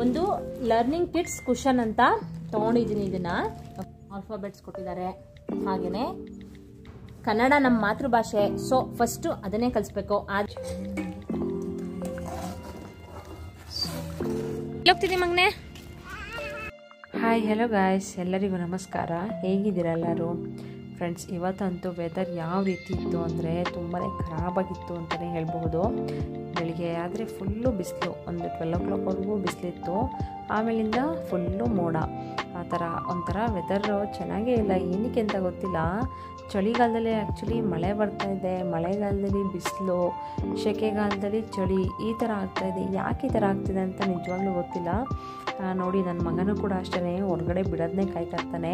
ಒಂದು learning kids cushion ಅಂತ ತೊಗೊಂಡಿದ್ದೀನಿ. ಇದನ್ನು ಆಲ್ಫಾಬೆಟ್ಸ್ ಕೊಟ್ಟಿದ್ದಾರೆ. ಹಾಗೆಯೇ ಕನ್ನಡ ನಮ್ಮ ಮಾತೃಭಾಷೆ, ಸೊ ಫಸ್ಟು ಅದನ್ನೇ ಕಲಿಸ್ಬೇಕು. ಹೋಗ್ತಿದ್ದೀನಿ ಮಗನೆ. ಹಾಯ್, ಹಲೋ ಗಾಯ್ಸ್, ಎಲ್ಲರಿಗೂ ನಮಸ್ಕಾರ. ಹೇಗಿದ್ದೀರಾ ಎಲ್ಲರೂ? ಫ್ರೆಂಡ್ಸ್, ಇವತ್ತಂತೂ ವೆದರ್ ಯಾವ ರೀತಿ ಇತ್ತು ಅಂದರೆ ತುಂಬಾ ಖರಾಬಾಗಿತ್ತು ಅಂತಲೇ ಹೇಳ್ಬಹುದು. ಬೆಳಿಗ್ಗೆ ಆದರೆ ಫುಲ್ಲು ಬಿಸಿಲು, ಒಂದು 12 o'clockವರೆಗೂ ಬಿಸಿಲಿತ್ತು. ಆಮೇಲಿಂದ ಫುಲ್ಲು ಮೋಡ, ಆ ಥರ ಒಂಥರ ವೆದರ್ ಚೆನ್ನಾಗೇ ಇಲ್ಲ. ಏನಕ್ಕೆ ಅಂತ ಗೊತ್ತಿಲ್ಲ. ಚಳಿಗಾಲದಲ್ಲಿ ಆ್ಯಕ್ಚುಲಿ ಮಳೆ ಬರ್ತಾಯಿದೆ, ಮಳೆಗಾಲದಲ್ಲಿ ಬಿಸಿಲು, ಸೆಕೆಗಾಲದಲ್ಲಿ ಚಳಿ, ಈ ಥರ ಆಗ್ತಾಯಿದೆ. ಯಾಕೆ ಈ ಥರ ಆಗ್ತಿದೆ ಅಂತ ನಿಜವಾಗ್ಲೂ ಗೊತ್ತಿಲ್ಲ. ನೋಡಿ, ನನ್ನ ಮಗನೂ ಕೂಡ ಅಷ್ಟೇ ಹೊರಗಡೆ ಬಿಡೋದನ್ನೇ ಕಾಯ್ತಾ ಇರ್ತಾನೆ.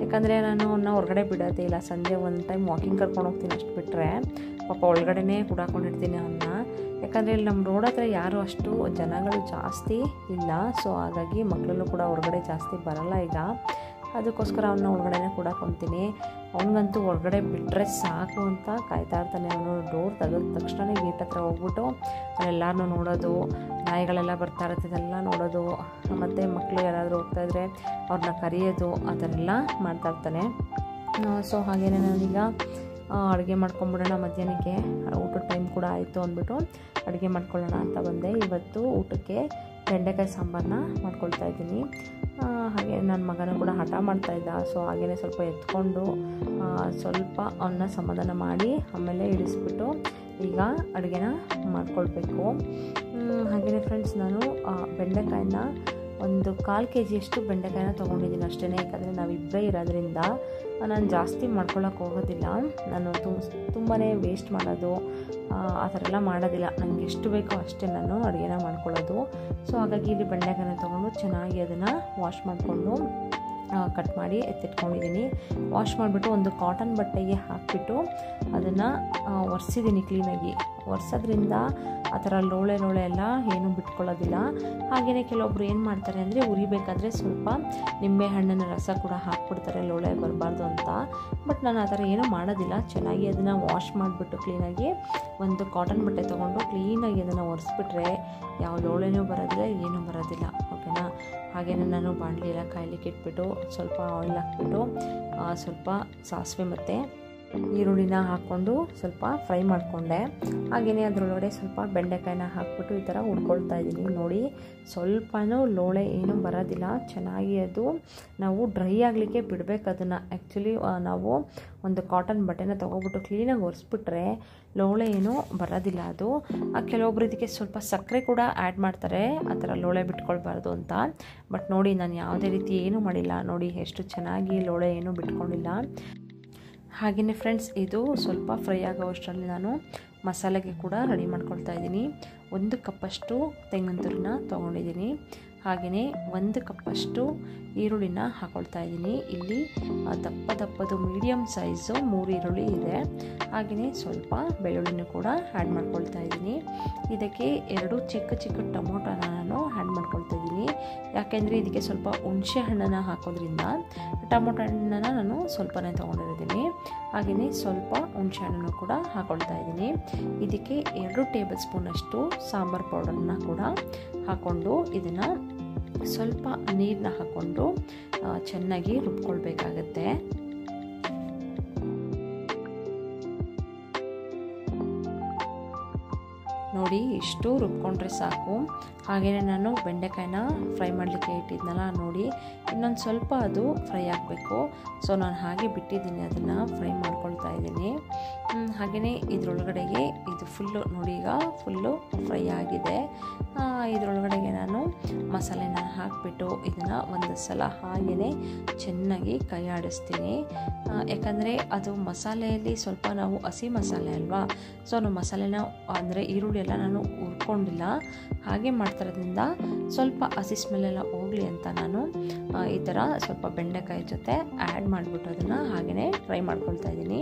ಯಾಕಂದರೆ ನಾನು ಅವನ್ನ ಹೊರಗಡೆ ಬಿಡೋದೇ ಇಲ್ಲ. ಸಂಜೆ ಒಂದು ಟೈಮ್ ವಾಕಿಂಗ್ ಕರ್ಕೊಂಡು ಹೋಗ್ತೀನಿ, ಅಷ್ಟು ಬಿಟ್ಟರೆ ಪಾಪ ಒಳಗಡೆನೇ ಕೂಡಾಕೊಂಡಿರ್ತೀನಿ ಅವನ್ನ. ಯಾಕಂದರೆ ಇಲ್ಲಿ ನಮ್ಮ ರೋಡ್ ಹತ್ರ ಯಾರು ಅಷ್ಟು ಜನಗಳು ಜಾಸ್ತಿ ಇಲ್ಲ. ಸೊ ಹಾಗಾಗಿ ಮಕ್ಕಳಲ್ಲೂ ಕೂಡ ಹೊರಗಡೆ ಜಾಸ್ತಿ ಬರೋಲ್ಲ ಈಗ. ಅದಕ್ಕೋಸ್ಕರ ಅವನ್ನ ಹೊರಗಡೆನೇ ಕೂಡಾಕೊತೀನಿ. ಅವನಿಗಂತೂ ಹೊರಗಡೆ ಬಿಟ್ಟರೆ ಸಾಕು ಅಂತ ಕಾಯ್ತಾ ಇರ್ತಾನೆ. ಅವನು ಡೋರ್ ತೆಗೆದ ತಕ್ಷಣ ಗೇಟ್ ಹತ್ರ ಹೋಗ್ಬಿಟ್ಟು ಅಲ್ಲೆಲ್ಲರೂ ನೋಡೋದು, ನಾಯಿಗಳೆಲ್ಲ ಬರ್ತಾ ಇರುತ್ತೆ ಇದೆಲ್ಲ ನೋಡೋದು, ಮತ್ತು ಮಕ್ಕಳು ಯಾರಾದರೂ ಹೋಗ್ತಾಯಿದ್ರೆ ಅವ್ರನ್ನ ಕರೆಯೋದು, ಆ ಥರ ಎಲ್ಲ ಮಾಡ್ತಾಯಿರ್ತಾನೆ. ಸೊ ಹಾಗೇನೆ ನಾನೀಗ ಅಡುಗೆ ಮಾಡ್ಕೊಂಬಿಡೋಣ. ಮಧ್ಯಾಹ್ನಕ್ಕೆ ಊಟದ ಟೈಮ್ ಕೂಡ ಆಯಿತು ಅಂದ್ಬಿಟ್ಟು ಅಡುಗೆ ಮಾಡ್ಕೊಳ್ಳೋಣ ಅಂತ ಬಂದೆ. ಇವತ್ತು ಊಟಕ್ಕೆ ಬೆಂಡೆಕಾಯಿ ಸಾಂಬಾರನ್ನ ಮಾಡ್ಕೊಳ್ತಾ ಇದ್ದೀನಿ. ಹಾಗೆ ನನ್ನ ಮಗನೂ ಕೂಡ ಹಠ ಮಾಡ್ತಾಯಿದ್ದ. ಸೊ ಹಾಗೆಯೇ ಸ್ವಲ್ಪ ಎತ್ಕೊಂಡು ಸ್ವಲ್ಪ ಅವನ್ನ ಸಮಾಧಾನ ಮಾಡಿ ಆಮೇಲೆ ಇಳಿಸ್ಬಿಟ್ಟು ಈಗ ಅಡುಗೆನ ಮಾಡ್ಕೊಳ್ಬೇಕು. ಹಾಗೆಯೇ ಫ್ರೆಂಡ್ಸ್, ನಾನು ಬೆಂಡೆಕಾಯಿನ ಒಂದು 1/4 kg ಬೆಂಡೆಕಾಯಿನ ತೊಗೊಂಡಿದ್ದೀನಿ ಅಷ್ಟೇ. ಯಾಕಂದರೆ ನಾವಿಬ್ಬರೇ ಇರೋದ್ರಿಂದ ನಾನು ಜಾಸ್ತಿ ಮಾಡ್ಕೊಳ್ಳೋಕೆ ಹೋಗೋದಿಲ್ಲ. ನಾನು ತುಂಬಾ ವೇಸ್ಟ್ ಮಾಡೋದು ಆ ಥರ ಎಲ್ಲ ಮಾಡೋದಿಲ್ಲ. ನನಗೆ ಎಷ್ಟು ಬೇಕೋ ಅಷ್ಟೇ ನಾನು ಅಡುಗೆನ ಮಾಡ್ಕೊಳ್ಳೋದು. ಸೊ ಹಾಗಾಗಿ ಇಲ್ಲಿ ಬೆಂಡೆಕಾಯಿನ ತೊಗೊಂಡು ಚೆನ್ನಾಗಿ ಅದನ್ನು ವಾಶ್ ಮಾಡಿಕೊಂಡು ಕಟ್ ಮಾಡಿ ಎತ್ತಿಟ್ಕೊಂಡಿದ್ದೀನಿ. ವಾಶ್ ಮಾಡಿಬಿಟ್ಟು ಒಂದು ಕಾಟನ್ ಬಟ್ಟೆಗೆ ಹಾಕಿಬಿಟ್ಟು ಅದನ್ನು ಒರೆಸಿದ್ದೀನಿ ಕ್ಲೀನಾಗಿ. ಒರೆಸೋದ್ರಿಂದ ಆ ಥರ ಲೋಳೆ ಎಲ್ಲ ಏನೂ ಬಿಟ್ಕೊಳ್ಳೋದಿಲ್ಲ. ಹಾಗೆಯೇ ಕೆಲವೊಬ್ರು ಏನು ಮಾಡ್ತಾರೆ ಅಂದರೆ ಉರಿಬೇಕಾದ್ರೆ ಸ್ವಲ್ಪ ನಿಂಬೆ ಹಣ್ಣಿನ ರಸ ಕೂಡ ಹಾಕ್ಬಿಡ್ತಾರೆ ಲೋಳೆ ಬರಬಾರ್ದು ಅಂತ. ಬಟ್ ನಾನು ಆ ಥರ ಏನೂ ಮಾಡೋದಿಲ್ಲ. ಚೆನ್ನಾಗಿ ಅದನ್ನು ವಾಶ್ ಮಾಡಿಬಿಟ್ಟು ಕ್ಲೀನಾಗಿ ಒಂದು ಕಾಟನ್ ಬಟ್ಟೆ ತೊಗೊಂಡು ಕ್ಲೀನಾಗಿ ಅದನ್ನು ಒರೆಸ್ಬಿಟ್ರೆ ಯಾವ ಲೋಳೆನೂ ಬರೋದಿಲ್ಲ, ಏನೂ ಬರೋದಿಲ್ಲ. ಓಕೆನಾ? ಹಾಗೆಯೇ ನಾನು ಬಾಣಲಿ ಎಲ್ಲ ಕಾಯ್ಲಿಕ್ಕೆ ಇಟ್ಬಿಟ್ಟು ಸ್ವಲ್ಪ ಆಯಿಲ್ ಹಾಕ್ಬಿಟ್ಟು ಸ್ವಲ್ಪ ಸಾಸಿವೆ ಮತ್ತು ಈರುಳ್ಳಿನ ಹಾಕ್ಕೊಂಡು ಸ್ವಲ್ಪ ಫ್ರೈ ಮಾಡಿಕೊಂಡೆ. ಹಾಗೆಯೇ ಅದರೊಳಗಡೆ ಸ್ವಲ್ಪ ಬೆಂಡೆಕಾಯಿನ ಹಾಕ್ಬಿಟ್ಟು ಈ ಥರ ಹುಡ್ಕೊಳ್ತಾ ಇದ್ದೀನಿ. ನೋಡಿ, ಸ್ವಲ್ಪನೂ ಲೋಳೆ ಏನೂ ಬರೋದಿಲ್ಲ. ಚೆನ್ನಾಗಿ ಅದು ನಾವು ಡ್ರೈ ಆಗಲಿಕ್ಕೆ ಬಿಡಬೇಕು ಅದನ್ನು. ಆ್ಯಕ್ಚುಲಿ ನಾವು ಒಂದು ಕಾಟನ್ ಬಟ್ಟೆನ ತೊಗೊಬಿಟ್ಟು ಕ್ಲೀನಾಗಿ ಒರೆಸ್ಬಿಟ್ರೆ ಲೋಳೆ ಏನೂ ಬರೋದಿಲ್ಲ ಅದು. ಕೆಲವೊಬ್ರು ಇದಕ್ಕೆ ಸ್ವಲ್ಪ ಸಕ್ಕರೆ ಕೂಡ ಆ್ಯಡ್ ಮಾಡ್ತಾರೆ, ಆ ಥರ ಲೋಳೆ ಬಿಟ್ಕೊಳ್ಬಾರ್ದು ಅಂತ. ಬಟ್ ನೋಡಿ, ನಾನು ಯಾವುದೇ ರೀತಿ ಏನೂ ಮಾಡಿಲ್ಲ. ನೋಡಿ ಎಷ್ಟು ಚೆನ್ನಾಗಿ ಲೋಳೆ ಏನೂ ಬಿಟ್ಕೊಂಡಿಲ್ಲ. ಹಾಗೆಯೇ ಫ್ರೆಂಡ್ಸ್, ಇದು ಸ್ವಲ್ಪ ಫ್ರೈ ಆಗೋಷ್ಟರಲ್ಲಿ ನಾನು ಮಸಾಲೆಗೆ ಕೂಡ ರೆಡಿ ಮಾಡ್ಕೊಳ್ತಾ ಇದ್ದೀನಿ. 1 ಕಪ್ಪಷ್ಟು ತೆಂಗಿನ ತುರಿನ ತೊಗೊಂಡಿದ್ದೀನಿ. ಹಾಗೆಯೇ 1 ಕಪ್ಪಷ್ಟು ಈರುಳ್ಳಿನ ಹಾಕ್ಕೊಳ್ತಾ ಇದ್ದೀನಿ. ಇಲ್ಲಿ ದಪ್ಪದು ಮೀಡಿಯಮ್ ಸೈಜು 3 ಈರುಳ್ಳಿ ಇದೆ. ಹಾಗೆಯೇ ಸ್ವಲ್ಪ ಬೆಳ್ಳುಳ್ಳಿನೂ ಕೂಡ ಆ್ಯಡ್ ಮಾಡ್ಕೊಳ್ತಾ ಇದ್ದೀನಿ. ಇದಕ್ಕೆ 2 ಚಿಕ್ಕ ಟೊಮೊಟೊನ ನಾನು ಆ್ಯಡ್ ಮಾಡ್ಕೊಳ್ತಾ ಇದ್ದೀನಿ. ಯಾಕೆಂದರೆ ಇದಕ್ಕೆ ಸ್ವಲ್ಪ ಹುಣಸೆ ಹಣ್ಣನ್ನು ಹಾಕೋದ್ರಿಂದ ಟೊಮೊಟೊ ಹಣ್ಣನ್ನು ನಾನು ಸ್ವಲ್ಪನೇ ತೊಗೊಂಡಿದ್ದೀನಿ. ಹಾಗೆಯೇ ಸ್ವಲ್ಪ ಹುಣಸೆ ಹಣ್ಣನ್ನು ಕೂಡ ಹಾಕ್ಕೊಳ್ತಾ ಇದ್ದೀನಿ. ಇದಕ್ಕೆ 2 ಟೇಬಲ್ ಸ್ಪೂನಷ್ಟು ಸಾಂಬಾರು ಪೌಡರನ್ನ ಕೂಡ ಹಾಕ್ಕೊಂಡು ಇದನ್ನು ಸ್ವಲ್ಪ ನೀರನ್ನ ಹಾಕ್ಕೊಂಡು ಚೆನ್ನಾಗಿ ರುಬ್ಕೊಳ್ಬೇಕಾಗತ್ತೆ. ನೋಡಿ, ಇಷ್ಟು ರುಬ್ಕೊಂಡ್ರೆ ಸಾಕು. ಹಾಗೆಯೇ ನಾನು ಬೆಂಡೆಕಾಯಿನ ಫ್ರೈ ಮಾಡಲಿಕ್ಕೆ ಇಟ್ಟಿದ್ನಲ್ಲ, ನೋಡಿ ಇನ್ನೊಂದು ಸ್ವಲ್ಪ ಅದು ಫ್ರೈ ಆಗಬೇಕು. ಸೊ ನಾನು ಹಾಗೆ ಬಿಟ್ಟಿದ್ದೀನಿ, ಅದನ್ನು ಫ್ರೈ ಮಾಡ್ಕೊಳ್ತಾ ಇದ್ದೀನಿ. ಹಾಗೆಯೇ ಇದರೊಳಗಡೆಗೆ ಇದು ಫುಲ್ಲು ನೋಡಿ, ಈಗ ಫುಲ್ಲು ಫ್ರೈ ಆಗಿದೆ. ಇದರೊಳಗಡೆಗೆ ನಾನು ಮಸಾಲೆನ ಹಾಕಿಬಿಟ್ಟು ಇದನ್ನು ಒಂದು ಸಲ ಹಾಗೆಯೇ ಚೆನ್ನಾಗಿ ಕೈ ಆಡಿಸ್ತೀನಿ. ಯಾಕಂದರೆ ಅದು ಮಸಾಲೆಯಲ್ಲಿ ಸ್ವಲ್ಪ ನಾವು ಹಸಿ ಮಸಾಲೆ ಅಲ್ವಾ, ಸೊ ನಾವು ಮಸಾಲೆನ ಅಂದರೆ ಈರುಳ್ಳಿ ಎಲ್ಲ ನಾನು ಹುರ್ಕೊಂಡಿಲ್ಲ, ಹಾಗೆ ಮಾಡ್ತಿರೋದ್ರಿಂದ ಸ್ವಲ್ಪ ಹಸಿ ಸ್ಮೆಲ್ಲೆಲ್ಲ ಹೋಗಲಿ ಅಂತ ನಾನು ಈ ಥರ ಸ್ವಲ್ಪ ಬೆಂಡೆಕಾಯಿ ಜೊತೆ ಆ್ಯಡ್ ಮಾಡಿಬಿಟ್ಟು ಅದನ್ನು ಹಾಗೆಯೇ ಫ್ರೈ ಮಾಡ್ಕೊಳ್ತಾ ಇದ್ದೀನಿ.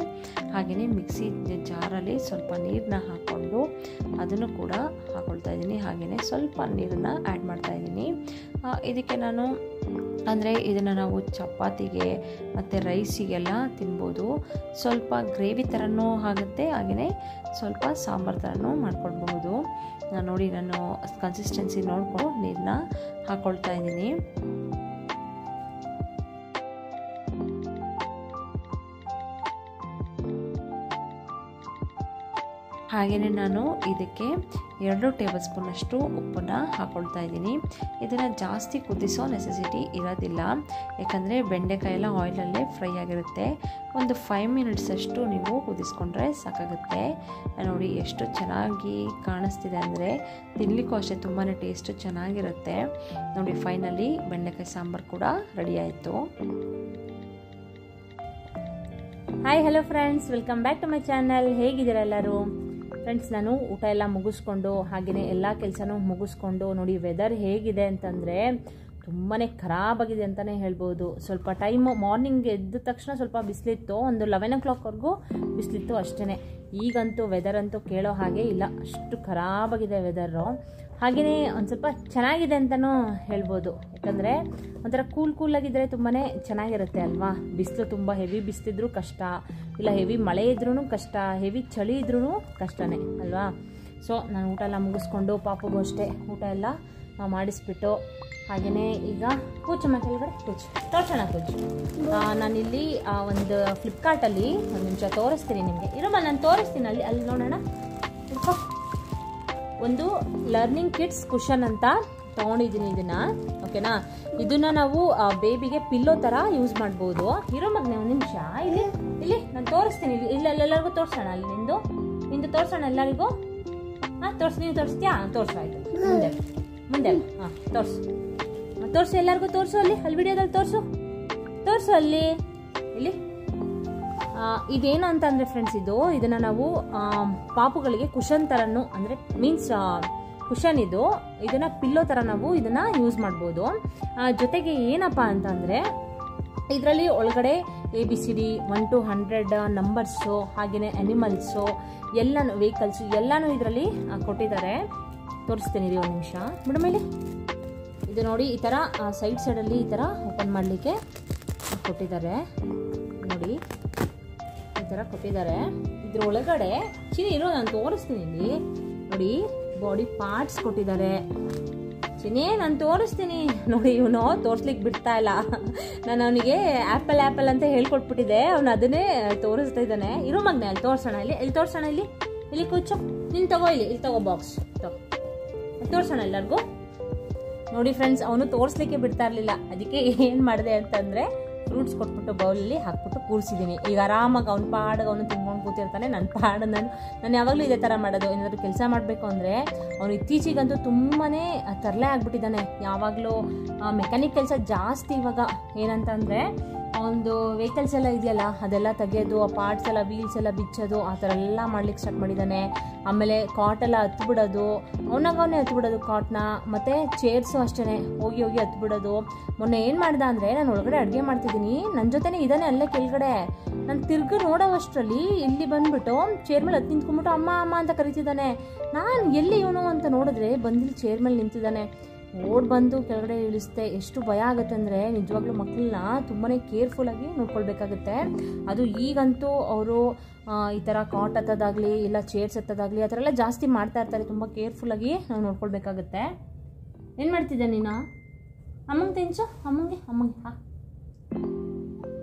ಹಾಗೆಯೇ ಮಿಕ್ಸಿ ಜಾರಲ್ಲಿ ಸ್ವಲ್ಪ ನೀರನ್ನ ಹಾಕ್ಕೊಂಡು ಅದನ್ನು ಕೂಡ ಹಾಕ್ಕೊಳ್ತಾ ಇದ್ದೀನಿ. ಹಾಗೆಯೇ ಸ್ವಲ್ಪ ನೀರನ್ನು ಆ್ಯಡ್ ಮಾಡ್ತಾ ಇದ್ದೀನಿ. ಇದಕ್ಕೆ ನಾನು ಅಂದರೆ ಇದನ್ನು ನಾವು ಚಪಾತಿಗೆ ಮತ್ತು ರೈಸಿಗೆಲ್ಲ ತಿನ್ಬೋದು. ಸ್ವಲ್ಪ ಗ್ರೇವಿ ಥರನೂ ಆಗುತ್ತೆ, ಹಾಗೆಯೇ ಸ್ವಲ್ಪ ಸಾಂಬಾರು ಥರನೂ ಮಾಡ್ಕೊಳ್ಬಹುದು. ನೋಡಿ, ನಾನು ಕನ್ಸಿಸ್ಟೆನ್ಸಿ ನೋಡಿಕೊಂಡು ನೀರನ್ನ ಹಾಕ್ಕೊಳ್ತಾ ಇದ್ದೀನಿ. ಹಾಗೆಯೇ ನಾನು ಇದಕ್ಕೆ 2 ಟೇಬಲ್ ಸ್ಪೂನಷ್ಟು ಉಪ್ಪನ್ನು ಹಾಕ್ಕೊಳ್ತಾ ಇದ್ದೀನಿ. ಇದನ್ನು ಜಾಸ್ತಿ ಕುದಿಸೋ ನೆಸೆಸಿಟಿ ಇರೋದಿಲ್ಲ, ಯಾಕಂದರೆ ಬೆಂಡೆಕಾಯಿ ಎಲ್ಲ ಆಯಿಲಲ್ಲೇ ಫ್ರೈ ಆಗಿರುತ್ತೆ. ಒಂದು 5 ಮಿನಿಟ್ಸ್ ಅಷ್ಟು ನೀವು ಕುದಿಸ್ಕೊಂಡ್ರೆ ಸಾಕಾಗುತ್ತೆ. ನೋಡಿ ಎಷ್ಟು ಚೆನ್ನಾಗಿ ಕಾಣಿಸ್ತಿದೆ ಅಂದರೆ ತಿನ್ನಲಿಕ್ಕೂ ಅಷ್ಟೇ ತುಂಬಾ ಟೇಸ್ಟು ಚೆನ್ನಾಗಿರುತ್ತೆ. ನೋಡಿ ಫೈನಲಿ ಬೆಂಡೆಕಾಯಿ ಸಾಂಬಾರು ಕೂಡ ರೆಡಿ ಆಯಿತು. Hi hello friends, welcome back to my channel. ಹೇಗಿದ್ದೀರಾ ಎಲ್ಲರೂ? ಫ್ರೆಂಡ್ಸ್, ನಾನು ಊಟ ಎಲ್ಲ ಮುಗಿಸ್ಕೊಂಡು ಹಾಗೆಯೇ ಎಲ್ಲ ಕೆಲಸನೂ ಮುಗಿಸ್ಕೊಂಡು ನೋಡಿ ವೆದರ್ ಹೇಗಿದೆ ಅಂತಂದರೆ ತುಂಬಾ ಖರಾಬಾಗಿದೆ ಅಂತಲೇ ಹೇಳ್ಬೋದು. ಸ್ವಲ್ಪ ಟೈಮು ಮಾರ್ನಿಂಗ್ ಎದ್ದ ತಕ್ಷಣ ಸ್ವಲ್ಪ ಬಿಸಿಲಿತ್ತು, ಒಂದು 11 o'clockವರೆಗೂ ಬಿಸಿಲಿತ್ತು ಅಷ್ಟೇ. ಈಗಂತೂ ವೆದರ್ ಅಂತೂ ಕೇಳೋ ಹಾಗೆ ಇಲ್ಲ, ಅಷ್ಟು ಖರಾಬಾಗಿದೆ ವೆದರು. ಹಾಗೆಯೇ ಒಂದು ಸ್ವಲ್ಪ ಚೆನ್ನಾಗಿದೆ ಅಂತಲೂ ಹೇಳ್ಬೋದು, ಯಾಕಂದರೆ ಒಂಥರ ಕೂಲಾಗಿದ್ದರೆ ತುಂಬಾ ಚೆನ್ನಾಗಿರುತ್ತೆ ಅಲ್ವಾ. ಬಿಸಿಲು ತುಂಬ ಹೆವಿ ಬಿಸಿಲಿದ್ರೂ ಕಷ್ಟ, ಇಲ್ಲ ಹೆವಿ ಮಳೆ ಇದ್ರೂ ಕಷ್ಟ, ಹೆವಿ ಚಳಿ ಇದ್ರೂ ಕಷ್ಟನೇ ಅಲ್ವಾ. ಸೊ ನಾನು ಊಟ ಎಲ್ಲ ಮುಗಿಸ್ಕೊಂಡು ಪಾಪುಗೂ ಅಷ್ಟೇ ಊಟ ಎಲ್ಲ ಮಾಡಿಸ್ಬಿಟ್ಟು ಹಾಗೆಯೇ ಈಗ ಕೂಚಮ್ಮ ಕೆಳಗಡೆ ತೋರ್ಸೋಣ ಕೂಚು. ನಾನಿಲ್ಲಿ ಒಂದು ಫ್ಲಿಪ್ಕಾರ್ಟಲ್ಲಿ ಒಂದು ನಿಮಿಷ ತೋರಿಸ್ತೀನಿ ನಿಮಗೆ. ಇರಮ್ಮ, ನಾನು ತೋರಿಸ್ತೀನಿ, ಅಲ್ಲಿ ನೋಡೋಣ. ಒಂದು ಲರ್ನಿಂಗ್ ಕಿಡ್ಸ್ ಕುಷನ್ ಅಂತ ತೊಗೊಂಡಿದ್ದೀನಿ ಇದನ್ನು, ಓಕೆನಾ. ಇದನ್ನು ನಾವು ಬೇಬಿಗೆ ಪಿಲ್ಲೋ ಥರ ಯೂಸ್ ಮಾಡ್ಬೋದು. ಇರೋ ಮಗನೇ ಒಂದು ನಿಮಿಷ, ಇಲ್ಲಿ ನಾನು ತೋರಿಸ್ತೀನಿ. ಎಲ್ಲರಿಗೂ ತೋರಿಸೋಣ, ಅಲ್ಲಿ ನಿಂದು ತೋರಿಸೋಣ ಎಲ್ಲರಿಗೂ. ಹಾಂ ನೀವು ತೋರಿಸ್ತೀಯಾ? ತೋರಿಸಾಯ್ತು, ಮುಂದೆ ಹಾಂ ತೋರಿಸು ಎಲ್ಲರಿಗೂ ತೋರಿಸು. ಅಲ್ಲಿ ವಿಡಿಯೋದಲ್ಲಿ ತೋರಿಸು ಅಲ್ಲಿ ಇಲ್ಲಿ. ಇದೇನು ಅಂತ ಅಂದರೆ ಫ್ರೆಂಡ್ಸ್, ಇದನ್ನು ನಾವು ಪಾಪುಗಳಿಗೆ ಕುಷನ್ ಥರನೂ, ಅಂದರೆ ಮೀನ್ಸ್ ಕುಷನ್ ಇದನ್ನು ಪಿಲ್ಲೋ ಥರ ನಾವು ಇದನ್ನು ಯೂಸ್ ಮಾಡ್ಬೋದು. ಜೊತೆಗೆ ಏನಪ್ಪ ಅಂತಂದರೆ ಇದರಲ್ಲಿ ಒಳಗಡೆ ABCD 1 to 100 ನಂಬರ್ಸು, ಹಾಗೆಯೇ ಅನಿಮಲ್ಸು, ಎಲ್ಲನೂ ವೆಹಿಕಲ್ಸು ಎಲ್ಲನೂ ಇದರಲ್ಲಿ ಕೊಟ್ಟಿದ್ದಾರೆ. ತೋರಿಸ್ತೀನಿ ರೀ ಒಂದು ನಿಮಿಷ ಮೇಡಮ್. ಇಲ್ಲಿ ಇದು ನೋಡಿ, ಈ ಥರ ಸೈಡಲ್ಲಿ ಈ ಥರ ಓಪನ್ ಮಾಡಲಿಕ್ಕೆ ಕೊಟ್ಟಿದ್ದಾರೆ ನೋಡಿ, ಈ ಥರ ಕೊಟ್ಟಿದ್ದಾರೆ. ಇದ್ರ ಒಳಗಡೆ ಇರೋ ನಾನು ತೋರಿಸ್ತೀನಿ. ಇಲ್ಲಿ ನೋಡಿ ಬಾಡಿ ಪಾರ್ಟ್ಸ್ ಕೊಟ್ಟಿದ್ದಾರೆ. ನಾನು ತೋರಿಸ್ತೀನಿ ನೋಡಿ. ಇವನು ತೋರಿಸ್ಲಿಕ್ಕೆ ಬಿಡ್ತಾ ಇಲ್ಲ. ನಾನು ಅವನಿಗೆ ಆ್ಯಪಲ್ ಅಂತ ಹೇಳ್ಕೊಟ್ಬಿಟ್ಟಿದ್ದೆ, ಅವನು ಅದನ್ನೇ ತೋರಿಸ್ತಾ ಇದ್ದಾನೆ. ಇರೋ ಮಗನೇ, ಅಲ್ಲಿ ತೋರಿಸೋಣ, ಇಲ್ಲಿ ತೋರಿಸೋಣ, ಇಲ್ಲಿ ಕೂಚು. ನೀನು ತಗೋ, ಇಲ್ಲಿ ತಗೋ ಬಾಕ್ಸ್ ತೋರಿಸೋಣ ಎಲ್ಲರಿಗೂ. ನೋಡಿ ಫ್ರೆಂಡ್ಸ್, ಅವನು ತೋರಿಸ್ಲಿಕ್ಕೆ ಬಿಡ್ತಾ ಇರಲಿಲ್ಲ. ಅದಕ್ಕೆ ಏನು ಮಾಡಿದೆ ಅಂತಂದರೆ ಫ್ರೂಟ್ಸ್ ಕೊಟ್ಬಿಟ್ಟು ಬೌಲಲ್ಲಿ ಹಾಕ್ಬಿಟ್ಟು ಕೂರಿಸಿದ್ದೀನಿ. ಈಗ ಆರಾಮಾಗಿ ಅವ್ನ ಪಾಡಿಗೆ ಅವನು ತಿನ್ಕೊಂಡು ಕೂತಿರ್ತಾನೆ. ನಾನು ಯಾವಾಗಲೂ ಇದೇ ಥರ ಮಾಡೋದು. ಏನಾದರೂ ಕೆಲಸ ಮಾಡಬೇಕು ಅಂದರೆ ಅವನು ಇತ್ತೀಚೆಗಂತೂ ತುಂಬಾ ತರಲೆ ಆಗಿಬಿಟ್ಟಿದ್ದಾನೆ. ಯಾವಾಗಲೂ ಮೆಕ್ಯಾನಿಕ್ ಕೆಲಸ ಜಾಸ್ತಿ ಇವಾಗ. ಏನಂತಂದರೆ ಒಂದು ವೆಹಿಕಲ್ಸ್ ಎಲ್ಲ ಇದೆಯಲ್ಲ ಅದೆಲ್ಲ ತೆಗೆಯೋದು, ಆ ಪಾರ್ಟ್ಸ್ ಎಲ್ಲ ವೀಲ್ಸ್ ಎಲ್ಲ ಬಿಚ್ಚೋದು, ಆ ಥರ ಎಲ್ಲ ಮಾಡ್ಲಿಕ್ಕೆ ಸ್ಟಾರ್ಟ್ ಮಾಡಿದ್ದಾನೆ. ಆಮೇಲೆ ಕಾಟೆಲ್ಲ ಹತ್ಬಿಡೋದು, ಅವನೇ ಹತ್ಬಿಡೋದು ಕಾಟ್ನ. ಮತ್ತು ಚೇರ್ಸು ಅಷ್ಟೇ ಹೋಗಿ ಹತ್ಬಿಡೋದು. ಮೊನ್ನೆ ಏನು ಮಾಡ್ದೆ ಅಂದರೆ, ನಾನು ಒಳಗಡೆ ಅಡುಗೆ ಮಾಡ್ತಿದ್ದೀನಿ, ನನ್ನ ಜೊತೆನೇ ಇದ್ದಾನೆ ಅಲ್ಲೇ ಕೆಳಗಡೆ. ನಾನು ತಿರ್ಗಿ ನೋಡೋವಷ್ಟರಲ್ಲಿ ಇಲ್ಲಿ ಬಂದುಬಿಟ್ಟು ಚೇರ್ ಮೇಲೆ ಹತ್ತು ನಿಂತ್ಕೊಂಡ್ಬಿಟ್ಟು ಅಮ್ಮ ಅಂತ ಕರಿತಿದ್ದಾನೆ. ನಾನು ಎಲ್ಲಿ ಇವನು ಅಂತ ನೋಡಿದ್ರೆ ಬಂದಿಲ್ಲಿ ಚೇರ್ ಮೇಲೆ ನಿಂತಿದ್ದಾನೆ. ಓಡ್ ಬಂದು ಕೆಳಗಡೆ ಇಳಿಸ್ತೆ. ಎಷ್ಟು ಭಯ ಆಗುತ್ತೆ ಅಂದರೆ ನಿಜವಾಗ್ಲೂ ಮಕ್ಕಳನ್ನ ತುಂಬಾ ಕೇರ್ಫುಲ್ಲಾಗಿ ನೋಡ್ಕೊಳ್ಬೇಕಾಗುತ್ತೆ. ಅದು ಈಗಂತೂ ಅವರು ಈ ಥರ ಕಾಟ್ ಹತ್ತೋದಾಗಲಿ ಇಲ್ಲ ಚೇರ್ಸ್ ಹತ್ತೋದಾಗಲಿ ಆ ಥರ ಎಲ್ಲ ಜಾಸ್ತಿ ಮಾಡ್ತಾ ಇರ್ತಾರೆ. ತುಂಬ ಕೇರ್ಫುಲ್ಲಾಗಿ ನಾವು ನೋಡ್ಕೊಳ್ಬೇಕಾಗುತ್ತೆ. ಏನು ಮಾಡ್ತಿದ್ದೆ ನೀನು? ಅಮ್ಮಂಗೆ ತಿನ್ಸು, ಅಮ್ಮಂಗೆ ಹಾಂ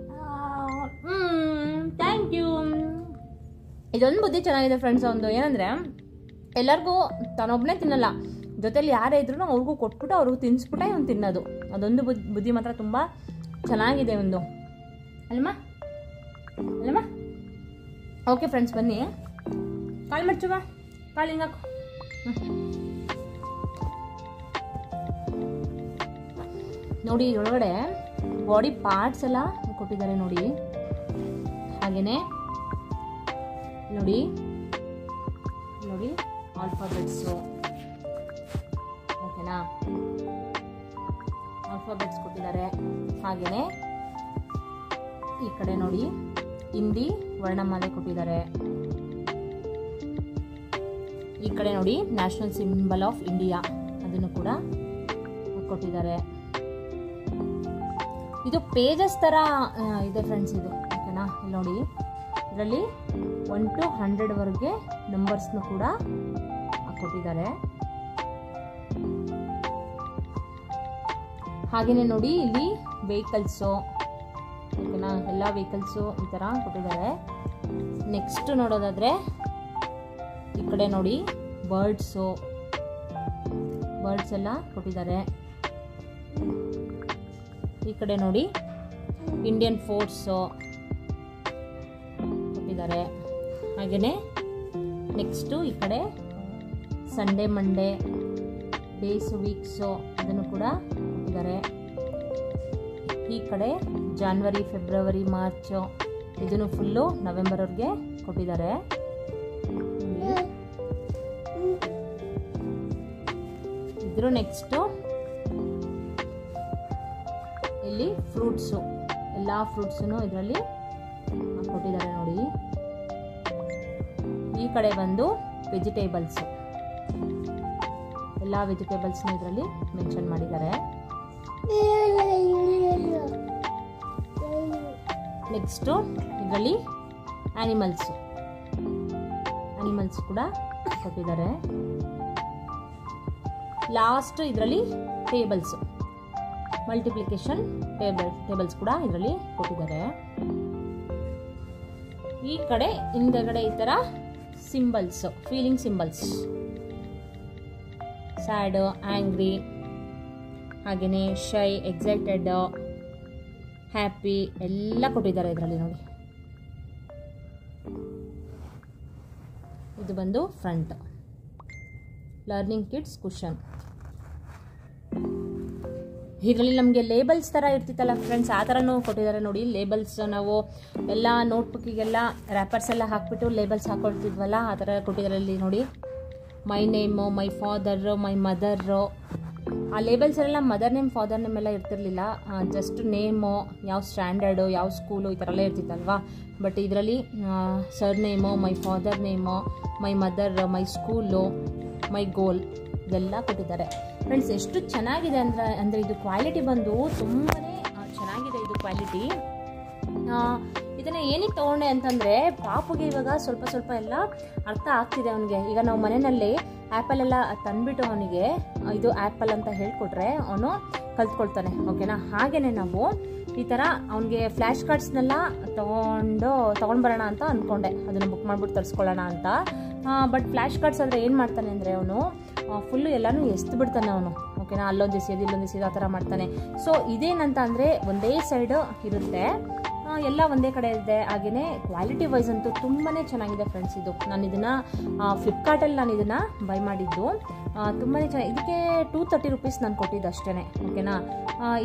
ಥ್ಯಾಂಕ್ ಯು. ಇದೊಂದು ಬುದ್ಧಿ ಚೆನ್ನಾಗಿದೆ ಫ್ರೆಂಡ್ಸ್. ಒಂದು ಏನಂದರೆ ಎಲ್ಲರಿಗೂ ತಾನೊಬ್ಬನೇ ತಿನ್ನಲ್ಲ, ಜೊತೆಲಿ ಯಾರೇ ಇದ್ರೂ ಅವ್ರಿಗೂ ಕೊಟ್ಬಿಟ್ಟು ಅವ್ರಿಗೂ ತಿನ್ನಿಸ್ಬಿಟ್ಟೆ ಇವ್ನು ತಿನ್ನೋದು. ಅದೊಂದು ಬುದ್ಧಿ ಮಾತ್ರ ತುಂಬ ಚೆನ್ನಾಗಿದೆ ಒಂದು, ಅಲ್ಲಮ್ಮ. ಓಕೆ ಫ್ರೆಂಡ್ಸ್, ಬನ್ನಿ ಕಾಳು ಮರ್ಚುವ, ಕಾಳು ಹಿಂಗಾಕು. ನೋಡಿ ಒಳಗಡೆ ಬಾಡಿ ಪಾರ್ಟ್ಸ್ ಎಲ್ಲ ಕೊಟ್ಟಿದ್ದಾರೆ ನೋಡಿ. ಹಾಗೆಯೇ ನೋಡಿ ಆಲ್ಫಾಬೆಟ್ಸು, ಓಕೆನಾ. ಆಲ್ಫಾಬೆಟ್ಸ್ ಕೊಟ್ಟಿದ್ದಾರೆ. ಹಾಗೆಯೇ ಈ ಕಡೆ ನೋಡಿ ಹಿಂದಿ ವರ್ಣಮಾಲೆ ಕೊಟ್ಟಿದ್ದಾರೆ. ಈ ಕಡೆ ನೋಡಿ ನ್ಯಾಷನಲ್ ಸಿಂಬಲ್ ಆಫ್ ಇಂಡಿಯಾ ಅದನ್ನು ಕೂಡ ಕೊಟ್ಟಿದ್ದಾರೆ. ಇದು ಪೇಜಸ್ ಥರ ಇದೆ ಫ್ರೆಂಡ್ಸ್ ಇದು, ಓಕೆನಾ. ಇಲ್ಲಿ ನೋಡಿ ಇದರಲ್ಲಿ 1 to 100ವರೆಗೆ ನಂಬರ್ಸ್ನು ಕೂಡ ಕೊಟ್ಟಿದ್ದಾರೆ. ಹಾಗೆಯೇ ನೋಡಿ ಇಲ್ಲಿ ವೆಹಿಕಲ್ಸು, ಓಕೆನಾ, ಎಲ್ಲ ವೆಹಿಕಲ್ಸು ಈ ಥರ ಕೊಟ್ಟಿದ್ದಾರೆ. ನೆಕ್ಸ್ಟ್ ನೋಡೋದಾದರೆ ಈ ಕಡೆ ನೋಡಿ ಬರ್ಡ್ಸ್ ಎಲ್ಲ ಕೊಟ್ಟಿದ್ದಾರೆ. ಈ ಕಡೆ ನೋಡಿ ಇಂಡಿಯನ್ ಫೋರ್ಟ್ಸು ಕೊಟ್ಟಿದ್ದಾರೆ. ಹಾಗೆಯೇ ನೆಕ್ಸ್ಟು ಈ ಕಡೆ ಸಂಡೇ ಮಂಡೇ ಡೇಸ್ ವೀಕ್ಸು ಅದನ್ನು ಕೂಡ ಕೊಟ್ಟಿದ್ದಾರೆ. ಈ ಕಡೆ ಜಾನ್ವರಿ ಫೆಬ್ರವರಿ ಮಾರ್ಚು ಇದನ್ನು ಫುಲ್ಲು ನವೆಂಬರ್ವರೆಗೆ ಕೊಟ್ಟಿದ್ದಾರೆ. ಇದ್ರ ನೆಕ್ಸ್ಟು ಇಲ್ಲಿ ಫ್ರೂಟ್ಸು, ಎಲ್ಲ ಫ್ರೂಟ್ಸನ್ನು ಇದರಲ್ಲಿ ಕೊಟ್ಟಿದ್ದಾರೆ ನೋಡಿ. ಈ ಕಡೆ ಬಂದು ವೆಜಿಟೇಬಲ್ಸು, ಎಲ್ಲ ವೆಜಿಟೇಬಲ್ಸ್ನ ಇದರಲ್ಲಿ ಮೆನ್ಷನ್ ಮಾಡಿದ್ದಾರೆ. ನೆಕ್ಸ್ಟು ಇದರಲ್ಲಿ ಆನಿಮಲ್ಸ್ ಕೂಡ ಕೊಟ್ಟಿದ್ದಾರೆ. ಲಾಸ್ಟ್ ಇದರಲ್ಲಿ ಟೇಬಲ್ಸ್, ಮಲ್ಟಿಪ್ಲಿಕೇಶನ್ ಟೇಬಲ್ಸ್ ಕೂಡ ಇದರಲ್ಲಿ ಕೊಟ್ಟಿದ್ದಾರೆ. ಈ ಕಡೆ ಹಿಂದಗಡೆ ಈ ತರ symbols, feeling symbols, sad, angry, ಹಾಗೆಯೇ ಶೈ, ಎಕ್ಸೈಟೆಡ್, ಹ್ಯಾಪಿ ಎಲ್ಲ ಕೊಟ್ಟಿದ್ದಾರೆ ಇದರಲ್ಲಿ ನೋಡಿ. ಇದು ಬಂದು ಫ್ರಂಟ್ ಲರ್ನಿಂಗ್ ಕಿಡ್ಸ್ ಕುಷನ್. ಇದರಲ್ಲಿ ನಮಗೆ ಲೇಬಲ್ಸ್ ಥರ ಇರ್ತಿತ್ತಲ್ಲ ಫ್ರೆಂಡ್ಸ್, ಆ ಥರನೂ ಕೊಟ್ಟಿದ್ದಾರೆ ನೋಡಿ. ಲೇಬಲ್ಸ್ ನಾವು ಎಲ್ಲ ನೋಟ್ಬುಕ್ಕಿಗೆಲ್ಲ ರ್ಯಾಪರ್ಸ್ ಎಲ್ಲ ಹಾಕ್ಬಿಟ್ಟು ಲೇಬಲ್ಸ್ ಹಾಕೊಳ್ತಿದ್ವಲ್ಲ, ಆ ಥರ ಕೊಟ್ಟಿದ್ದಾರೆ ಇಲ್ಲಿ ನೋಡಿ. My name, my father, my mother. ಆ ಲೇಬಲ್ಸ್ ಎಲ್ಲ ಮದರ್ ನೇಮ್ ಫಾದರ್ ನೇಮ್ ಎಲ್ಲ ಇರ್ತಿರ್ಲಿಲ್ಲ, ಜಸ್ಟ್ ನೇಮು, ಯಾವ ಸ್ಟ್ಯಾಂಡರ್ಡು, ಯಾವ ಸ್ಕೂಲು ಈ ಥರ ಎಲ್ಲ ಇರ್ತಿತ್ತಲ್ವಾ. ಬಟ್ ಇದರಲ್ಲಿ surname, my father name, my mother, my school, my goal ಇದೆಲ್ಲ ಕೊಟ್ಟಿದ್ದಾರೆ ಫ್ರೆಂಡ್ಸ್. ಎಷ್ಟು ಚೆನ್ನಾಗಿದೆ ಅಂದರೆ ಇದು ಕ್ವಾಲಿಟಿ ಬಂದು ತುಂಬಾ ಚೆನ್ನಾಗಿದೆ ಇದು ಕ್ವಾಲಿಟಿ. ಇದನ್ನು ಏನಕ್ಕೆ ತೊಗೊಂಡೆ ಅಂತಂದರೆ ಪಾಪುಗೆ ಇವಾಗ ಸ್ವಲ್ಪ ಎಲ್ಲ ಅರ್ಥ ಆಗ್ತಿದೆ ಅವನಿಗೆ. ಈಗ ನಾವು ಮನೆಯಲ್ಲಿ ಆ್ಯಪಲ್ ಎಲ್ಲ ತಂದುಬಿಟ್ಟು ಅವನಿಗೆ ಇದು ಆ್ಯಪಲ್ ಅಂತ ಹೇಳ್ಕೊಟ್ರೆ ಅವನು ಕಲ್ತ್ಕೊಳ್ತಾನೆ, ಓಕೆನಾ. ಹಾಗೆಯೇ ನಾವು ಈ ಥರ ಅವನಿಗೆ ಫ್ಲ್ಯಾಶ್ ಕಾರ್ಡ್ಸ್ನೆಲ್ಲ ತೊಗೊಂಡು ಬರೋಣ ಅಂತ ಅಂದ್ಕೊಂಡೆ, ಅದನ್ನು ಬುಕ್ ಮಾಡಿಬಿಟ್ಟು ತರಿಸ್ಕೊಳ್ಳೋಣ ಅಂತ. ಬಟ್ ಫ್ಲ್ಯಾಶ್ ಕಾರ್ಡ್ಸ್ ಆದರೆ ಏನು ಮಾಡ್ತಾನೆ ಅಂದರೆ ಅವನು ಫುಲ್ಲು ಎಲ್ಲನೂ ಎಸ್ದು ಬಿಡ್ತಾನೆ ಅವನು, ಓಕೆನಾ. ಅಲ್ಲೊಂದು ಎಸೆಯೋದು ಇಲ್ಲೊಂದು ಎಸೆಯೋದು ಆ ಥರ ಮಾಡ್ತಾನೆ. ಸೊ ಇದೇನಂತ ಅಂದರೆ ಒಂದೇ ಸೈಡ್ ಇರುತ್ತೆ, ಎಲ್ಲ ಒಂದೇ ಕಡೆ ಇದೆ. ಹಾಗೆಯೇ ಕ್ವಾಲಿಟಿ ವೈಸ್ ಅಂತೂ ತುಂಬಾ ಚೆನ್ನಾಗಿದೆ ಫ್ರೆಂಡ್ಸ್. ಇದು ನಾನು ಇದನ್ನು ಫ್ಲಿಪ್ಕಾರ್ಟಲ್ಲಿ ನಾನು ಇದನ್ನು ಬೈ ಮಾಡಿದ್ದು. ತುಂಬಾ ಚೆನ್ನಾಗಿ, ಇದಕ್ಕೆ 230 ರೂಪೀಸ್ ನಾನು ಕೊಟ್ಟಿದ್ದು ಅಷ್ಟೇ, ಓಕೆನಾ.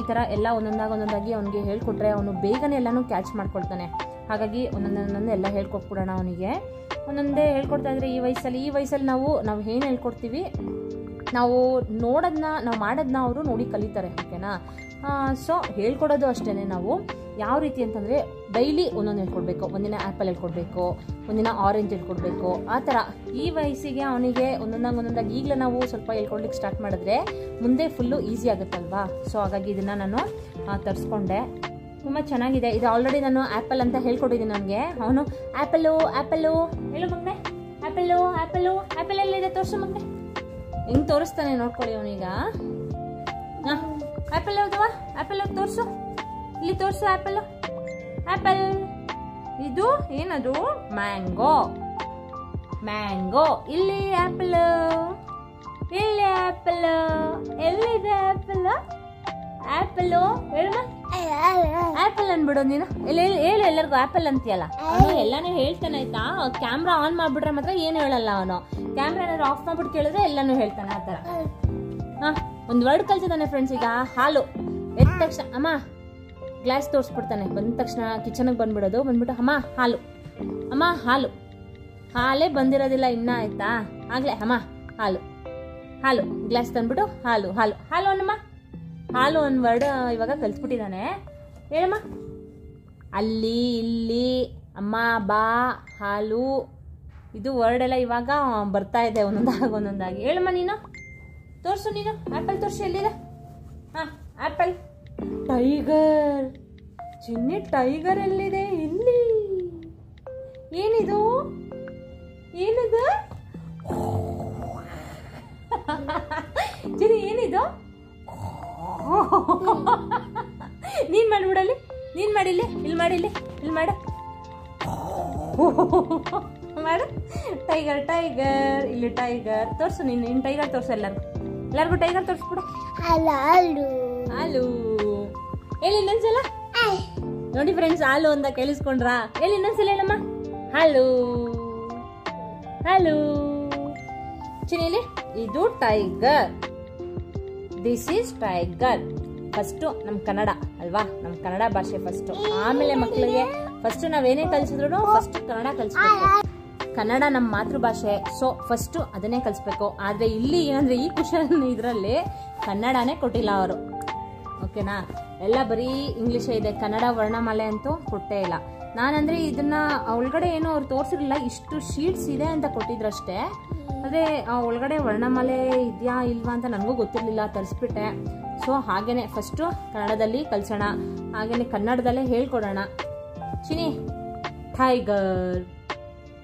ಈ ಥರ ಎಲ್ಲ ಒಂದೊಂದಾಗಿ ಅವನಿಗೆ ಹೇಳ್ಕೊಟ್ರೆ ಅವನು ಬೇಗನೆ ಎಲ್ಲನೂ ಕ್ಯಾಚ್ ಮಾಡ್ಕೊಳ್ತಾನೆ. ಹಾಗಾಗಿ ಒಂದೊಂದೊಂದು ಎಲ್ಲ ಹೇಳ್ಕೊಟ್ಬಿಡೋಣ ಅವನಿಗೆ. ಒಂದೊಂದೇ ಹೇಳ್ಕೊಡ್ತಾ ಇದ್ರೆ ಈ ವಯಸ್ಸಲ್ಲಿ ನಾವು ಏನು ಹೇಳ್ಕೊಡ್ತೀವಿ, ನಾವು ನೋಡೋದನ್ನ, ನಾವು ಮಾಡೋದನ್ನ ಅವರು ನೋಡಿ ಕಲಿತಾರೆ, ಓಕೆನಾ. ಸೊ ಹೇಳ್ಕೊಡೋದು ಅಷ್ಟೇ. ನಾವು ಯಾವ ರೀತಿ ಅಂತಂದರೆ ಡೈಲಿ ಒಂದೊಂದು ಹೇಳ್ಕೊಡ್ಬೇಕು. ಒಂದಿನ ಆ್ಯಪಲ್ ಹೇಳ್ಕೊಡ್ಬೇಕು, ಒಂದಿನ ಆರೆಂಜ್ ಹೇಳ್ಕೊಡ್ಬೇಕು, ಆ ಥರ. ಈ ವಯಸ್ಸಿಗೆ ಅವನಿಗೆ ಒಂದೊಂದಾಗಿ ಈಗಲೇ ನಾವು ಸ್ವಲ್ಪ ಹೇಳ್ಕೊಡ್ಲಿಕ್ಕೆ ಸ್ಟಾರ್ಟ್ ಮಾಡಿದ್ರೆ ಮುಂದೆ ಫುಲ್ಲು ಈಸಿ ಆಗುತ್ತಲ್ವಾ. ಸೊ ಹಾಗಾಗಿ ಇದನ್ನು ನಾನು ತರಿಸ್ಕೊಂಡೆ. ತುಂಬ ಚೆನ್ನಾಗಿದೆ ಇದು. ಆಲ್ರೆಡಿ ನಾನು ಆ್ಯಪಲ್ ಅಂತ ಹೇಳ್ಕೊಟ್ಟಿದ್ದೀನಿ ಅವನಿಗೆ. ಅವನು ಆ್ಯಪಲ್ಲು ಹೇಳು ಮಗನೆ, ಆ್ಯಪಲ್ ಎಲ್ಲಿದೆ ತೋರಿಸು ಮಗನೆ. ಹೆಂಗೆ ತೋರಿಸ್ತಾನೆ ನೋಡ್ಕೊಳ್ಳಿ ಅವನೀಗ. ಆ್ಯಪಲ್ ಹೌದವಾ, ಆ್ಯಪಲ್ ಹೋಗಿ ತೋರಿಸು, ಇಲ್ಲಿ ತೋರಿಸು ಆ್ಯಪಲ್. ಇದು ಏನದು, ಮ್ಯಾಂಗೋ. ಇಲ್ಲಿ ಆ್ಯಪಲ್, ಎಲ್ಲಿದೆ ಆ್ಯಪಲ್ ಹೇಳಮ್ಮ. ಆ್ಯಪಲ್ ಅನ್ಬಿಡು ನೀನು. ಹೇಳು ಎಲ್ಲರಿಗೂ ಆ್ಯಪಲ್ ಅಂತೀಯಲ್ಲ. ಅವನು ಎಲ್ಲಾನು ಹೇಳ್ತಾನೆ ಆಯ್ತಾ. ಕ್ಯಾಮ್ರಾ ಆನ್ ಮಾಡ್ಬಿಟ್ರೆ ಮಾತ್ರ ಏನು ಹೇಳಲ್ಲ ಅವನು. ಕ್ಯಾಮ್ರಾ ಏನಾದ್ರು ಆಫ್ ಮಾಡ್ಬಿಟ್ಟು ಕೇಳಿದ್ರೆ ಎಲ್ಲಾನು ಹೇಳ್ತಾನೆ ಆ ಥರ. ಒಂದು ವರ್ಡ್ ಕಲ್ತಿದ್ದಾನೆ ಫ್ರೆಂಡ್ಸ್. ಈಗ ಹಾಲು ಎದ್ದ ತಕ್ಷಣ ಅಮ್ಮ ಗ್ಲಾಸ್ ತೋರಿಸ್ಬಿಡ್ತಾನೆ. ಬಂದ ತಕ್ಷಣ ಕಿಚನ್ಗೆ ಬಂದ್ಬಿಟ್ಟು ಅಮ್ಮ ಹಾಲು ಹಾಲೇ ಬಂದಿರೋದಿಲ್ಲ ಇನ್ನ, ಆಯ್ತಾ. ಆಗ್ಲೇ ಅಮ್ಮ ಹಾಲು ಗ್ಲಾಸ್ ತಂದ್ಬಿಟ್ಟು ಹಾಲು ಅನ್ನಮ್ಮ. ಹಾಲು ಒಂದು ವರ್ಡ್ ಇವಾಗ ಕಲ್ತ್ಬಿಟ್ಟಿದ್ದಾನೆ. ಹೇಳಮ್ಮ. ಅಲ್ಲಿ, ಇಲ್ಲಿ, ಅಮ್ಮ, ಬಾ, ಹಾಲು, ಇದು ವರ್ಡ್ ಎಲ್ಲ ಇವಾಗ ಬರ್ತಾ ಇದೆ ಒಂದೊಂದಾಗಿ. ಹೇಳಮ್ಮ ನೀನು, ತೋರಿಸು ನೀನು. ಆ್ಯಪಲ್ ತೋರಿಸು, ಎಲ್ಲಿದೆ? ಆ್ಯಪಲ್. ಟೈಗರ್ ಚಿನ್ನಿ, ಟೈಗರ್ ಎಲ್ಲಿದೆ? ಇಲ್ಲಿ. ಏನಿದು ಚಿನ್ನಿ, ಏನಿದು? ನೀನು ಮಾಡಿಲ್ಲಿ, ಇಲ್ಲಿ ಮಾಡಿಲ್ಲಿ, ಇಲ್ಲಿ ಮಾಡು ಮಾಡು. ಟೈಗರ್ ಟೈಗರ್, ಇಲ್ಲಿ ಟೈಗರ್ ತೋರಿಸು. ನೀನು ಟೈಗರ್ ತೋರಿಸು. ಎಲ್ಲರಿಗೂ ಟೈಗರ್ ತೋರಿಸ್ಬಿಡು. ಹಾಲು ಹೇಳಿ ಇನ್ನೊಂದ್ಸಲ. ನೋಡಿ ಫ್ರೆಂಡ್ಸ್, ಹಾಲು ಅಂತ ಕೇಳಿಸ್ಕೊಂಡ್ರಾ? ಹೇಳಿ ಇನ್ನೊಂದ್ಸಲ ಹೇಳಮ್ಮ. ಹಾಲು ಹಾಲು. ಚಿನ್ನಿಲಿ ಇದು tiger, this is tiger. First ನಮ್ಮ ಕನ್ನಡ ಅಲ್ವಾ, ನಮ್ಮ ಕನ್ನಡ ಭಾಷೆ ಫಸ್ಟು. ಆಮೇಲೆ ಮಕ್ಕಳಿಗೆ ಫಸ್ಟು ನಾವೇನೇ ಕಲಿಸಿದ್ರು ಫಸ್ಟ್ ಕನ್ನಡ ಕಲಿಸ್ಬೇಕು. ಕನ್ನಡ ನಮ್ಮ ಮಾತೃಭಾಷೆ, ಸೊ ಫಸ್ಟು ಅದನ್ನೇ ಕಲಿಸ್ಬೇಕು. ಆದರೆ ಇಲ್ಲಿ ಏನಂದರೆ ಈ ಕುಶನ್ ಇದರಲ್ಲಿ ಕನ್ನಡನೇ ಕೊಟ್ಟಿಲ್ಲ ಅವರು, ಓಕೆನಾ? ಎಲ್ಲ ಬರೀ ಇಂಗ್ಲೀಷೇ ಇದೆ, ಕನ್ನಡ ವರ್ಣಮಾಲೆ ಅಂತೂ ಕೊಟ್ಟೇ ಇಲ್ಲ. ನಾನಂದರೆ ಇದನ್ನು ಒಳಗಡೆ ಏನೋ ಅವ್ರು ತೋರಿಸಿರಲಿಲ್ಲ, ಇಷ್ಟು ಶೀಟ್ಸ್ ಇದೆ ಅಂತ ಕೊಟ್ಟಿದ್ರಷ್ಟೇ. ಅದೇ ಒಳಗಡೆ ವರ್ಣಮಾಲೆ ಇದೆಯಾ ಇಲ್ವಾ ಅಂತ ನನಗೂ ಗೊತ್ತಿರಲಿಲ್ಲ, ತರಿಸ್ಬಿಟ್ಟೆ. ಸೊ ಹಾಗೇನೆ ಫಸ್ಟು ಕನ್ನಡದಲ್ಲಿ ಕಲಿಸೋಣ, ಹಾಗೇನೆ ಕನ್ನಡದಲ್ಲೇ ಹೇಳ್ಕೊಡೋಣ. ಚಿನಿ ಟೈಗರ್,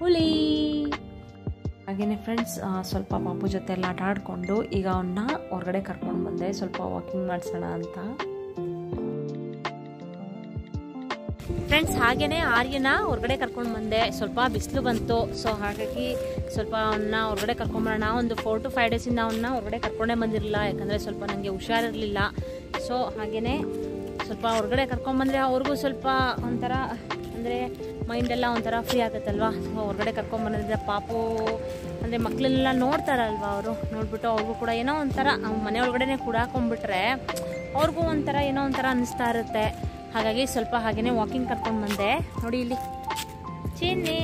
ಹುಲಿ. ಹಾಗೆಯೇ ಫ್ರೆಂಡ್ಸ್, ಸ್ವಲ್ಪ ಪಾಪು ಜೊತೆ ಎಲ್ಲ ಆಟ ಆಡಿಕೊಂಡು ಈಗ ಅವನ್ನ ಹೊರಗಡೆ ಕರ್ಕೊಂಡು ಬಂದೆ, ಸ್ವಲ್ಪ ವಾಕಿಂಗ್ ಮಾಡಿಸೋಣ ಅಂತ. ಫ್ರೆಂಡ್ಸ್, ಹಾಗೇನೆ ಆರ್ಯನ ಹೊರಗಡೆ ಕರ್ಕೊಂಡು ಬಂದೆ. ಸ್ವಲ್ಪ ಬಿಸಿಲು ಬಂತು, ಸೊ ಹಾಗಾಗಿ ಸ್ವಲ್ಪ ಅವನ್ನ ಹೊರಗಡೆ ಕರ್ಕೊಂಬರೋಣ. ಒಂದು 4 to 5 ಡೇಸಿಂದ ಅವನ್ನ ಹೊರಗಡೆ ಕರ್ಕೊಂಡೇ ಬಂದಿರಲಿಲ್ಲ, ಯಾಕಂದರೆ ಸ್ವಲ್ಪ ನನಗೆ ಹುಷಾರಿರಲಿಲ್ಲ. ಸೊ ಹಾಗೇನೆ ಸ್ವಲ್ಪ ಹೊರಗಡೆ ಕರ್ಕೊಂಬಂದರೆ ಅವ್ರಿಗೂ ಸ್ವಲ್ಪ ಒಂಥರ ಅಂದರೆ ಮೈಂಡೆಲ್ಲ ಒಂಥರ ಫ್ರೀ ಆಗುತ್ತಲ್ವ. ಸೊ ಹೊರಗಡೆ ಕರ್ಕೊಂಬಂದಿದ್ರೆ ಪಾಪು ಅಂದರೆ ಮಕ್ಕಳೆಲ್ಲ ನೋಡ್ತಾರಲ್ವ, ಅವರು ನೋಡ್ಬಿಟ್ಟು ಅವ್ರಿಗೂ ಕೂಡ ಏನೋ ಒಂಥರ ಮನೆ ಒಳಗಡೆ ಕೂಡಾಕೊಂಡ್ಬಿಟ್ರೆ ಅವ್ರಿಗೂ ಒಂಥರ ಏನೋ ಒಂಥರ ಅನ್ನಿಸ್ತಾ ಇರುತ್ತೆ. ಹಾಗಾಗಿ ಸ್ವಲ್ಪ ಹಾಗೇನೆ ವಾಕಿಂಗ್ ಕರ್ಕೊಂಡು ಬಂದೆ. ನೋಡಿ ಇಲ್ಲಿ ಚಿನ್ನಿ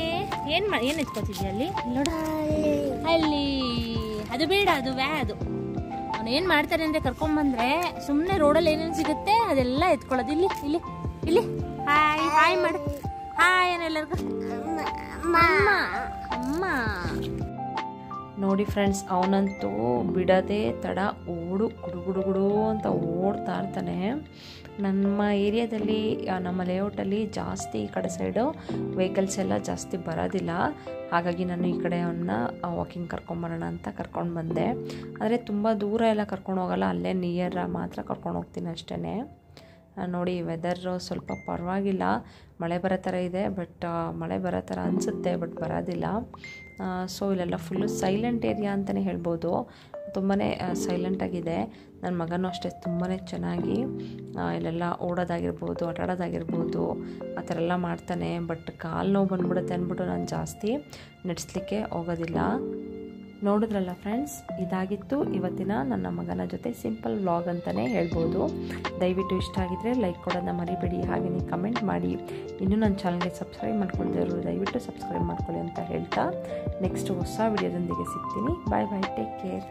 ಏನು ಎತ್ಕೋತಿದ್ಯಾ ಅಲ್ಲಿ ನೋಡ, ಅಲ್ಲಿ ಅದು ಬೇಡ, ಅದು ಅದು ಅವನು ಏನು ಮಾಡ್ತಾನೆ ಅಂದರೆ ಕರ್ಕೊಂಡ್ಬಂದ್ರೆ ಸುಮ್ಮನೆ ರೋಡಲ್ಲಿ ಏನೇನು ಸಿಗುತ್ತೆ ಅದೆಲ್ಲ ಎತ್ಕೊಳ್ಳೋದು. ಇಲ್ಲಿ ಇಲ್ಲಿ ಇಲ್ಲಿ ಹಾಯ್ ಹಾಯ್ ಮಾಡು, ಹಾಯ್ ಏನೆಲ್ಲರಿಗೂ ಅಮ್ಮ ಅಮ್ಮ. ನೋಡಿ ಫ್ರೆಂಡ್ಸ್, ಅವನಂತೂ ಬಿಡದೆ ತಡ ಗುಡು ಅಂತ ಓಡ್ತಾ ಇರ್ತಾನೆ. ನಮ್ಮ ಏರಿಯಾದಲ್ಲಿ, ನಮ್ಮ ಲೇಔಟಲ್ಲಿ ಜಾಸ್ತಿ ಈ ಕಡೆ ಸೈಡು ವೆಹಿಕಲ್ಸ್ ಎಲ್ಲ ಜಾಸ್ತಿ ಬರೋದಿಲ್ಲ. ಹಾಗಾಗಿ ನಾನು ಈ ಕಡೆ ಅವನ್ನ ವಾಕಿಂಗ್ ಕರ್ಕೊಂಬರೋಣ ಅಂತ ಕರ್ಕೊಂಡು ಬಂದೆ. ಆದರೆ ತುಂಬ ದೂರ ಎಲ್ಲ ಕರ್ಕೊಂಡು ಹೋಗಲ್ಲ, ಅಲ್ಲೇ ನಿಯರ್ ಮಾತ್ರ ಕರ್ಕೊಂಡು ಹೋಗ್ತೀನಿ ಅಷ್ಟೇ. ನೋಡಿ ವೆದರು ಸ್ವಲ್ಪ ಪರವಾಗಿಲ್ಲ, ಮಳೆ ಬರೋ ಥರ ಇದೆ, ಬಟ್ ಮಳೆ ಬರೋ ಥರ ಅನಿಸುತ್ತೆ, ಬಟ್ ಬರೋದಿಲ್ಲ. ಸೊ ಇಲ್ಲೆಲ್ಲ ಫುಲ್ಲು ಸೈಲೆಂಟ್ ಏರಿಯಾ ಅಂತಲೇ ಹೇಳ್ಬೋದು, ತುಂಬಾ ಸೈಲೆಂಟಾಗಿದೆ. ನನ್ನ ಮಗನೂ ಅಷ್ಟೇ ತುಂಬಾ ಚೆನ್ನಾಗಿ ಇಲ್ಲೆಲ್ಲ ಓಡೋದಾಗಿರ್ಬೋದು, ಆಟಾಡೋದಾಗಿರ್ಬೋದು ಆ ಥರ ಎಲ್ಲ ಮಾಡ್ತಾನೆ. ಬಟ್ ಕಾಲು ನೋವು ಬಂದ್ಬಿಡುತ್ತೆ ಅಂದ್ಬಿಟ್ಟು ನಾನು ಜಾಸ್ತಿ ನಡೆಸಲಿಕ್ಕೆ ಹೋಗೋದಿಲ್ಲ. ನೋಡಿದ್ರಲ್ಲ ಫ್ರೆಂಡ್ಸ್, ಇದಾಗಿತ್ತು ಇವತ್ತಿನ ನನ್ನ ಮಗನ ಜೊತೆ ಸಿಂಪಲ್ ವ್ಲಾಗ್ ಅಂತಲೇ ಹೇಳ್ಬೋದು. ದಯವಿಟ್ಟು ಇಷ್ಟ ಆಗಿದ್ದರೆ ಲೈಕ್ ಕೊಡೋದನ್ನ ಮರಿಬೇಡಿ, ಹಾಗೆಯೇ ಕಮೆಂಟ್ ಮಾಡಿ. ಇನ್ನೂ ನನ್ನ ಚಾನಲ್ಗೆ ಸಬ್ಸ್ಕ್ರೈಬ್ ಮಾಡ್ಕೊಳ್ತಿದ್ರು ದಯವಿಟ್ಟು ಸಬ್ಸ್ಕ್ರೈಬ್ ಮಾಡ್ಕೊಳ್ಳಿ ಅಂತ ಹೇಳ್ತಾ ನೆಕ್ಸ್ಟ್ ಹೊಸ ವಿಡಿಯೋದೊಂದಿಗೆ ಸಿಗ್ತೀನಿ. ಬಾಯ್ ಬಾಯ್, ಟೇಕ್ ಕೇರ್.